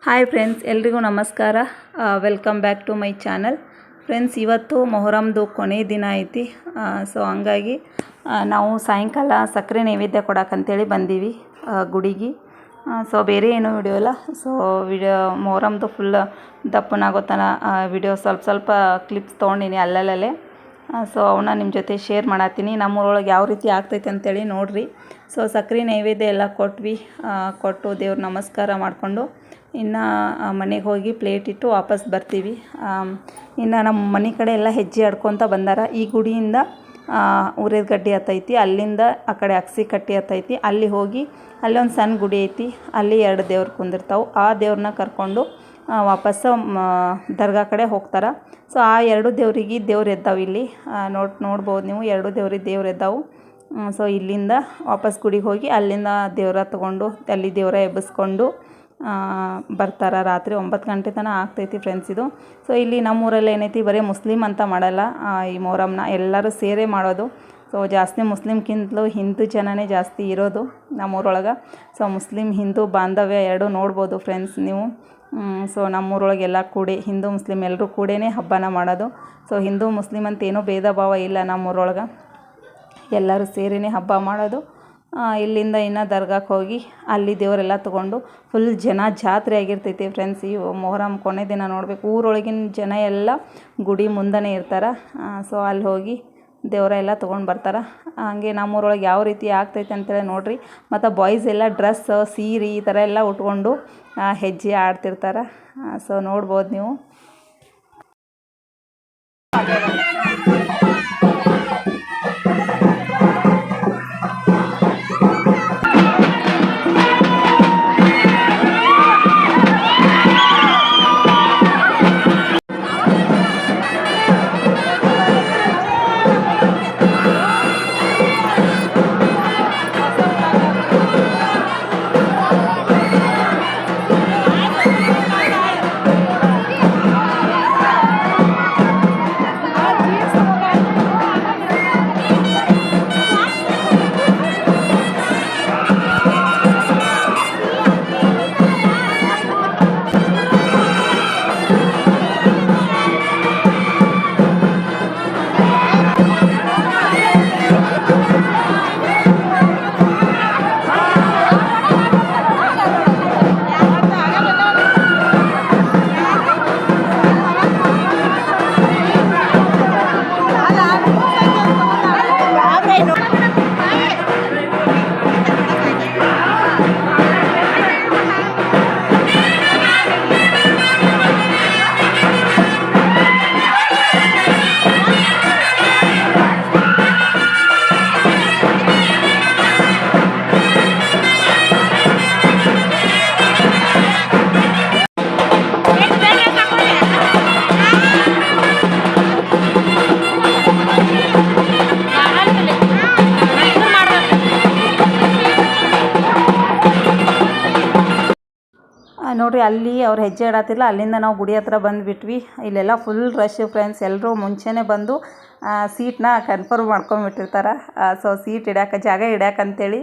Hi friends, ಎಲ್ರಿಗೂ ನಮಸ್ಕಾರ. Welcome back to my channel. Friends, ಇವತ್ತು ಮೊಹರಂದು ಕೊನೆ ದಿನ ಐತಿ. ಸೊ ಹಂಗಾಗಿ ನಾವು ಸಾಯಂಕಾಲ ಸಕ್ಕರೆ ನೈವೇದ್ಯ ಕೊಡೋಕ್ಕಂತೇಳಿ ಬಂದೀವಿ ಗುಡಿಗೆ. ಸೊ ಬೇರೆ ಏನೂ ವಿಡಿಯೋ ಇಲ್ಲ. ಸೊ ಮೊಹರಂದು ಫುಲ್ ದಪ್ಪನಾಗೋ ತನ ವಿಡಿಯೋ ಸ್ವಲ್ಪ ಕ್ಲಿಪ್ಸ್ ತೊಗೊಂಡಿನಿ ಅಲ್ಲಲ್ಲೇ. ಸೊ ಅವನ್ನ ನಿಮ್ಮ ಜೊತೆ ಶೇರ್ ಮಾಡತ್ತೀನಿ. ನಮ್ಮೂರೊಳಗೆ ಯಾವ ರೀತಿ ಆಗ್ತೈತೆ ಅಂತೇಳಿ ನೋಡಿರಿ. ಸೊ ಸಕ್ಕರೆ ನೈವೇದ್ಯ ಎಲ್ಲ ಕೊಟ್ಟು ದೇವ್ರ ನಮಸ್ಕಾರ ಮಾಡಿಕೊಂಡು ಇನ್ನು ಮನೆಗೆ ಹೋಗಿ ಪ್ಲೇಟ್ ಇಟ್ಟು ವಾಪಸ್ ಬರ್ತೀವಿ. ಇನ್ನು ನಮ್ಮ ಮನೆ ಕಡೆ ಎಲ್ಲ ಹೆಜ್ಜೆ ಆಡ್ಕೊತ ಬಂದಾರ. ಈ ಗುಡಿಯಿಂದ ಊರೇದ ಗಡ್ಡಿ ಹತ್ತೈತಿ, ಅಲ್ಲಿಂದ ಆ ಕಡೆ ಅಕ್ಸಿ ಕಟ್ಟಿ ಹತ್ತೈತಿ. ಅಲ್ಲಿ ಹೋಗಿ ಅಲ್ಲೊಂದು ಸಣ್ಣ ಗುಡಿ ಐತಿ, ಅಲ್ಲಿ 2 ದೇವ್ರು ಕುಂದಿರ್ತಾವೆ. ಆ ದೇವ್ರನ್ನ ಕರ್ಕೊಂಡು ವಾಪಸ್ಸು ದರ್ಗಾ ಕಡೆ ಹೋಗ್ತಾರೆ. ಸೊ ಆ 2 ದೇವ್ರಿಗೆ ದೇವ್ರು ಎದ್ದಾವೆ. ಇಲ್ಲಿ ನೋಡ್ಬೋದು ನೀವು, 2 ದೇವ್ರಿಗೆ ದೇವ್ರು ಎದ್ದಾವೆ. ಸೊ ಇಲ್ಲಿಂದ ವಾಪಸ್ ಗುಡಿಗೆ ಹೋಗಿ ಅಲ್ಲಿಂದ ದೇವ್ರ ತೊಗೊಂಡು ಅಲ್ಲಿ ದೇವ್ರ ಎಬ್ಬಿಸ್ಕೊಂಡು ಬರ್ತಾರೆ. ರಾತ್ರಿ 9 ಗಂಟೆ ತನಕ ಆಗ್ತೈತಿ ಫ್ರೆಂಡ್ಸ್ ಇದು. ಸೊ ಇಲ್ಲಿ ನಮ್ಮೂರಲ್ಲಿ ಏನೈತಿ, ಬರೀ ಮುಸ್ಲಿಮ್ ಅಂತ ಮಾಡಲ್ಲ. ಈ ಮೊಹರಂನ ಎಲ್ಲರೂ ಸೇರೇ ಮಾಡೋದು. ಸೊ ಜಾಸ್ತಿ ಮುಸ್ಲಿಮ್ಗಿಂತಲೂ ಹಿಂದೂ ಜನನೇ ಜಾಸ್ತಿ ಇರೋದು ನಮ್ಮೂರೊಳಗೆ. ಸೊ ಮುಸ್ಲಿಮ್ ಹಿಂದೂ ಬಾಂಧವ್ಯ ಎರಡೂ ನೋಡ್ಬೋದು ಫ್ರೆಂಡ್ಸ್ ನೀವು. ಸೊ ನಮ್ಮೂರೊಳಗೆಲ್ಲ ಕೂಡಿ ಹಿಂದೂ ಮುಸ್ಲಿಮ್ ಎಲ್ಲರೂ ಕೂಡೇ ಹಬ್ಬನ ಮಾಡೋದು. ಸೊ ಹಿಂದೂ ಮುಸ್ಲಿಮ್ ಅಂತ ಏನೂ ಭೇದ ಭಾವ ಇಲ್ಲ ನಮ್ಮೂರೊಳಗೆ, ಎಲ್ಲರೂ ಸೇರಿನೇ ಹಬ್ಬ ಮಾಡೋದು. ಇಲ್ಲಿಂದ ಇನ್ನು ದರ್ಗಾಕ್ಕೆ ಹೋಗಿ ಅಲ್ಲಿ ದೇವರೆಲ್ಲ ತೊಗೊಂಡು ಫುಲ್ ಜಾತ್ರೆ ಆಗಿರ್ತೈತಿ ಫ್ರೆಂಡ್ಸ್. ಈ ಮೊಹರಂ ಕೊನೆ ದಿನ ನೋಡಬೇಕು. ಊರೊಳಗಿನ ಜನ ಎಲ್ಲ ಗುಡಿ ಮುಂದೆನೇ ಇರ್ತಾರೆ. ಸೊ ಅಲ್ಲಿ ಹೋಗಿ ದೇವರ ಎಲ್ಲ ತೊಗೊಂಡು ಬರ್ತಾರೆ. ಹಾಗೆ ನಮ್ಮೂರೊಳಗೆ ಯಾವ ರೀತಿ ಆಗ್ತೈತೆ ಅಂತೇಳಿ ನೋಡಿರಿ. ಮತ್ತು ಬಾಯ್ಸ್ ಎಲ್ಲ ಡ್ರೆಸ್ ಸೀರೆ ಈ ಥರ ಎಲ್ಲ ಉಟ್ಕೊಂಡು ಹೆಜ್ಜೆ ಆಡ್ತಿರ್ತಾರೆ. ಸೊ ನೋಡ್ಬೋದು ನೀವು. ನೋಡಿರಿ, ಅಲ್ಲಿ ಅವ್ರು ಹೆಜ್ಜೆ ಇಡತ್ತಿಲ್ಲ, ಅಲ್ಲಿಂದ ನಾವು ಗುಡಿ ಹತ್ರ ಬಂದುಬಿಟ್ವಿ. ಇಲ್ಲೆಲ್ಲ ಫುಲ್ ರಶ್ ಫ್ರೆಂಡ್ಸ್. ಎಲ್ಲರೂ ಮುಂಚೆನೇ ಬಂದು ಸೀಟ್ನ ಕನ್ಫರ್ಮ್ ಮಾಡ್ಕೊಂಬಿಟ್ಟಿರ್ತಾರೆ. ಸೊ ಸೀಟ್ ಜಾಗ ಇಡ್ಯಾಕಂತೇಳಿ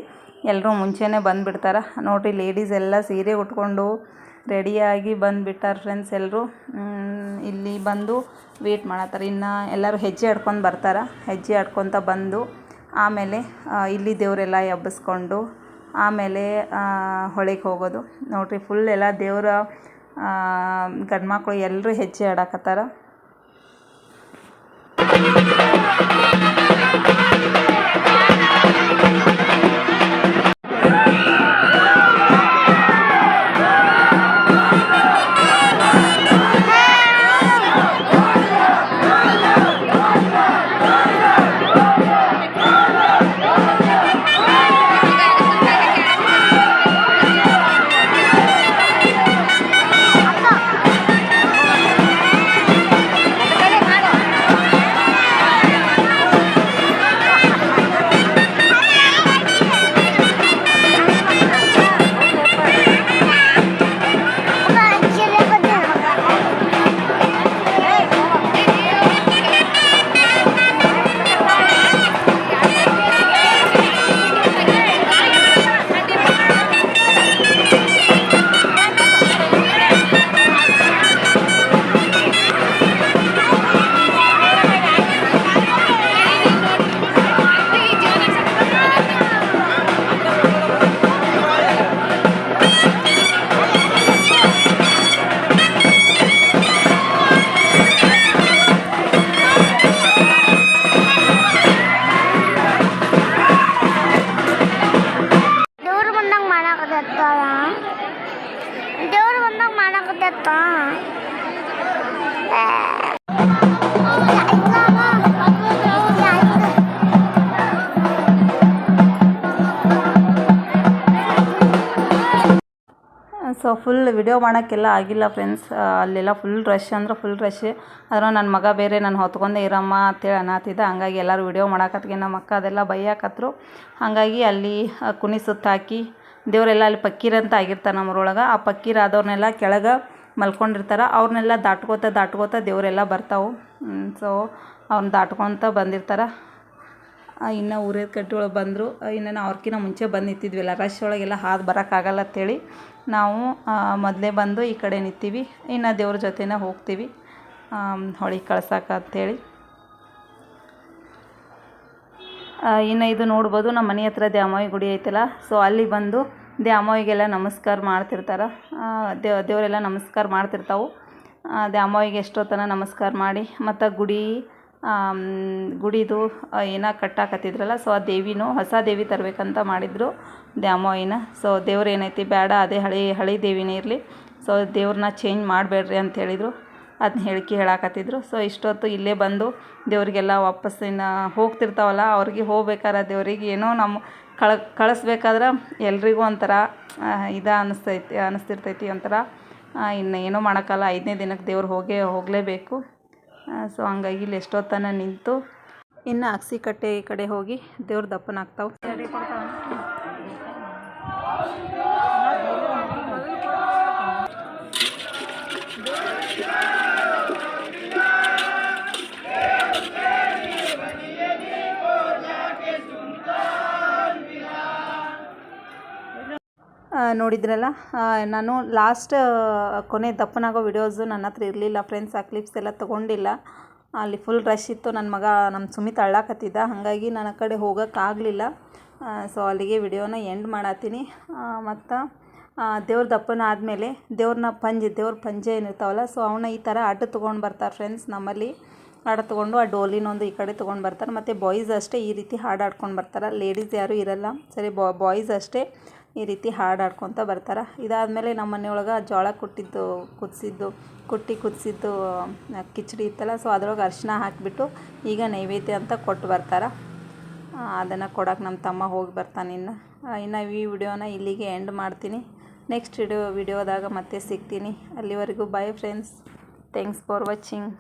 ಎಲ್ಲರೂ ಮುಂಚೆನೇ ಬಂದುಬಿಡ್ತಾರೆ. ನೋಡಿರಿ, ಲೇಡೀಸ್ ಎಲ್ಲ ಸೀರೆ ಉಟ್ಕೊಂಡು ರೆಡಿಯಾಗಿ ಬಂದುಬಿಟ್ಟಾರೆ ಫ್ರೆಂಡ್ಸ್. ಎಲ್ಲರೂ ಇಲ್ಲಿ ಬಂದು ವೇಟ್ ಮಾಡತ್ತಾರೆ. ಇನ್ನು ಎಲ್ಲರೂ ಹೆಜ್ಜೆ ಆಡ್ಕೊಂಡು ಬರ್ತಾರೆ. ಹೆಜ್ಜೆ ಆಡ್ಕೊತ ಬಂದು ಆಮೇಲೆ ಇಲ್ಲಿ ದೇವರೆಲ್ಲ ಎಬ್ಬಿಸ್ಕೊಂಡು ಆಮೇಲೆ ಹೊಳೆಗೆ ಹೋಗೋದು. ನೋಡಿರಿ, ಫುಲ್ ಎಲ್ಲ ದೇವರ ಗಂಡ್ಮಕ್ಳು ಎಲ್ಲರೂ ಹೆಜ್ಜೆ ಆಡಕತ್ತಾರ. ಮಾಡಕತ್ತ ಸೊ ಫುಲ್ ವಿಡಿಯೋ ಮಾಡೋಕ್ಕೆಲ್ಲ ಆಗಿಲ್ಲ ಫ್ರೆಂಡ್ಸ್. ಅಲ್ಲೆಲ್ಲ ಫುಲ್ ರಶ್ ಅಂದ್ರೆ ಫುಲ್ ರಶ್. ಅದ್ರ ನನ್ನ ಮಗ ಬೇರೆ ನಾನು ಹೊತ್ಕೊಂಡೆ ಇರಮ್ಮ ಅಂತೇಳಿ ಅನ್ನತ್ತಿದ್ದ. ಹಂಗಾಗಿ ಎಲ್ಲರೂ ವಿಡಿಯೋ ಮಾಡಾಕತ್ಗೆ ನಮ್ಮ ಅಕ್ಕ ಅದೆಲ್ಲ ಬೈಯಾಕತ್ರು. ಹಾಗಾಗಿ ಅಲ್ಲಿ ಕುಣಿ ಸುತ್ತ ಹಾಕಿ ದೇವರೆಲ್ಲ ಅಲ್ಲಿ ಪಕ್ಕೀರ್ ಅಂತ ಆಗಿರ್ತಾರೆ ನಮ್ಮೂರೊಳಗೆ. ಆ ಪಕ್ಕೀರ್ ಆದವ್ರನ್ನೆಲ್ಲ ಕೆಳಗೆ ಮಲ್ಕೊಂಡಿರ್ತಾರೆ. ಅವ್ರನ್ನೆಲ್ಲ ದಾಟ್ಕೋತ ದೇವರೆಲ್ಲ ಬರ್ತಾವೆ. ಸೊ ಅವ್ರನ್ನ ದಾಟ್ಕೊತ ಬಂದಿರ್ತಾರೆ. ಇನ್ನು ಊರೇದ ಕಟ್ಟಿ ಒಳಗೆ ಬಂದರು. ಇನ್ನು ನಾವು ಅವ್ರಕ್ಕಿಂತ ಮುಂಚೆ ಬಂದು ನಿಂತಿದ್ವಿಲ್ಲ, ರಶ್ ಒಳಗೆಲ್ಲ ಹಾದು ಬರೋಕ್ಕಾಗಲ್ಲ ಅಂತೇಳಿ ನಾವು ಮೊದಲೇ ಬಂದು ಈ ಕಡೆ ನಿಂತೀವಿ. ಇನ್ನು ದೇವ್ರ ಜೊತೆನೇ ಹೋಗ್ತೀವಿ ಹೊಳಿ ಕಳ್ಸಕ್ಕೆ ಅಂಥೇಳಿ. ಇನ್ನು ಇದು ನೋಡ್ಬೋದು, ನಮ್ಮ ಮನೆ ಹತ್ರ ದ್ಯಾಮವ್ವ ಗುಡಿ ಐತಲ್ಲ. ಸೊ ಅಲ್ಲಿ ಬಂದು ದ್ಯಾಮವ್ವಗೆಲ್ಲ ನಮಸ್ಕಾರ ಮಾಡ್ತಿರ್ತಾರೆ. ದೇವರೆಲ್ಲ ನಮಸ್ಕಾರ ಮಾಡ್ತಿರ್ತಾವೆ. ದ್ಯಾಮವ್ವಗೆ ಎಷ್ಟೊತ್ತನ ನಮಸ್ಕಾರ ಮಾಡಿ ಮತ್ತು ಗುಡಿದು ಏನೋ ಕಟ್ಟಾಕತ್ತಿದ್ರಲ್ಲ. ಸೊ ಆ ದೇವಿನೂ ಹೊಸ ದೇವಿ ತರಬೇಕಂತ ಮಾಡಿದರು ದ್ಯಾಮವ್ವನ. ಸೊ ದೇವ್ರು ಏನೈತಿ ಬೇಡ, ಅದೇ ಹಳಿ ದೇವಿನೇ ಇರಲಿ, ಸೊ ದೇವ್ರನ್ನ ಚೇಂಜ್ ಮಾಡಬೇಡ್ರಿ ಅಂತ ಹೇಳಿದರು. ಅದನ್ನ ಹೇಳಾಕತ್ತಿದ್ರು. ಸೊ ಇಷ್ಟೊತ್ತು ಇಲ್ಲೇ ಬಂದು ದೇವ್ರಿಗೆಲ್ಲ ವಾಪಸ್ಸಿನ ಹೋಗ್ತಿರ್ತಾವಲ್ಲ, ಅವ್ರಿಗೆ ಹೋಗ್ಬೇಕಾದ್ರೆ ದೇವ್ರಿಗೆ ಏನೋ ನಮ್ಮ ಕಳಿಸ್ಬೇಕಾದ್ರೆ ಎಲ್ರಿಗೂ ಒಂಥರ ಅನ್ನಿಸ್ತಿರ್ತೈತಿ ಒಂಥರ. ಇನ್ನು ಏನೋ ಮಾಡೋಕ್ಕಲ್ಲ, 5ನೇ ದಿನಕ್ಕೆ ದೇವ್ರು ಹೋಗಲೇಬೇಕು. ಸೊ ಹಂಗಾಗಿ ಇಲ್ಲಿ ಎಷ್ಟೊತ್ತನ ನಿಂತು ಇನ್ನು ಅಗಸಿಕಟ್ಟೆ ಕಡೆ ಹೋಗಿ ದೇವ್ರ ದಪ್ಪನ ಆಗ್ತಾವೆ. ನೋಡಿದ್ರಲ್ಲ, ನಾನು ಲಾಸ್ಟ್ ಕೊನೆ ದಪ್ಪನಾಗೋ ವಿಡಿಯೋಸು ನನ್ನ ಹತ್ರ ಇರಲಿಲ್ಲ ಫ್ರೆಂಡ್ಸ್. ಆ ಕ್ಲಿಪ್ಸ್ ಎಲ್ಲ ತೊಗೊಂಡಿಲ್ಲ. ಅಲ್ಲಿ ಫುಲ್ ರಶ್ ಇತ್ತು. ನಮ್ಮ ಸುಮಿತ್ ಅಳ್ಳಾಕತ್ತಿದ್ದ, ಹಾಗಾಗಿ ನನ್ನ ಕಡೆ ಹೋಗೋಕ್ಕಾಗಲಿಲ್ಲ. ಸೊ ಅಲ್ಲಿಗೆ ವಿಡಿಯೋನ ಎಂಡ್ ಮಾಡತ್ತೀನಿ. ಮತ್ತು ದೇವ್ರ ದಪ್ಪನ ಆದಮೇಲೆ ದೇವ್ರ ಪಂಜೆ ಏನಿರ್ತಾವಲ್ಲ, ಸೊ ಅವನ್ನ ಈ ಥರ ಅಡ್ಡ ತೊಗೊಂಡು ಬರ್ತಾರೆ ಫ್ರೆಂಡ್ಸ್. ನಮ್ಮಲ್ಲಿ ಅಡ್ಡ ತೊಗೊಂಡು ಆ ಡೋಲಿನೊಂದು ಈ ಕಡೆ ತೊಗೊಂಡು ಬರ್ತಾರೆ. ಮತ್ತು ಬಾಯ್ಸ್ ಅಷ್ಟೇ ಈ ರೀತಿ ಹಾಡು ಆಡ್ಕೊಂಡು ಬರ್ತಾರೆ. ಲೇಡೀಸ್ ಯಾರೂ ಇರಲ್ಲ. ಸರಿ, ಬಾಯ್ಸ್ ಅಷ್ಟೇ ಈ ರೀತಿ ಹಾಡು ಆಡ್ಕೊತ ಬರ್ತಾರೆ. ಇದಾದಮೇಲೆ ನಮ್ಮ ಮನೆಯೊಳಗೆ ಜೋಳ ಕುದಿಸಿದ್ದು ಕಿಚಡಿ ಇತ್ತಲ್ಲ, ಸೊ ಅದ್ರೊಳಗೆ ಅರಿಶಿನ ಹಾಕಿಬಿಟ್ಟು ಈಗ ನೈವೇದ್ಯ ಅಂತ ಕೊಟ್ಟು ಬರ್ತಾರೆ. ಅದನ್ನು ಕೊಡೋಕೆ ನಮ್ಮ ತಮ್ಮ ಹೋಗಿ ಬರ್ತಾನೆ. ಇನ್ನು ಈ ವಿಡಿಯೋನ ಇಲ್ಲಿಗೆ ಎಂಡ್ ಮಾಡ್ತೀನಿ. ನೆಕ್ಸ್ಟ್ ವಿಡಿಯೋದಾಗ ಮತ್ತೆ ಸಿಗ್ತೀನಿ. ಅಲ್ಲಿವರೆಗೂ bye friends. Thanks for watching.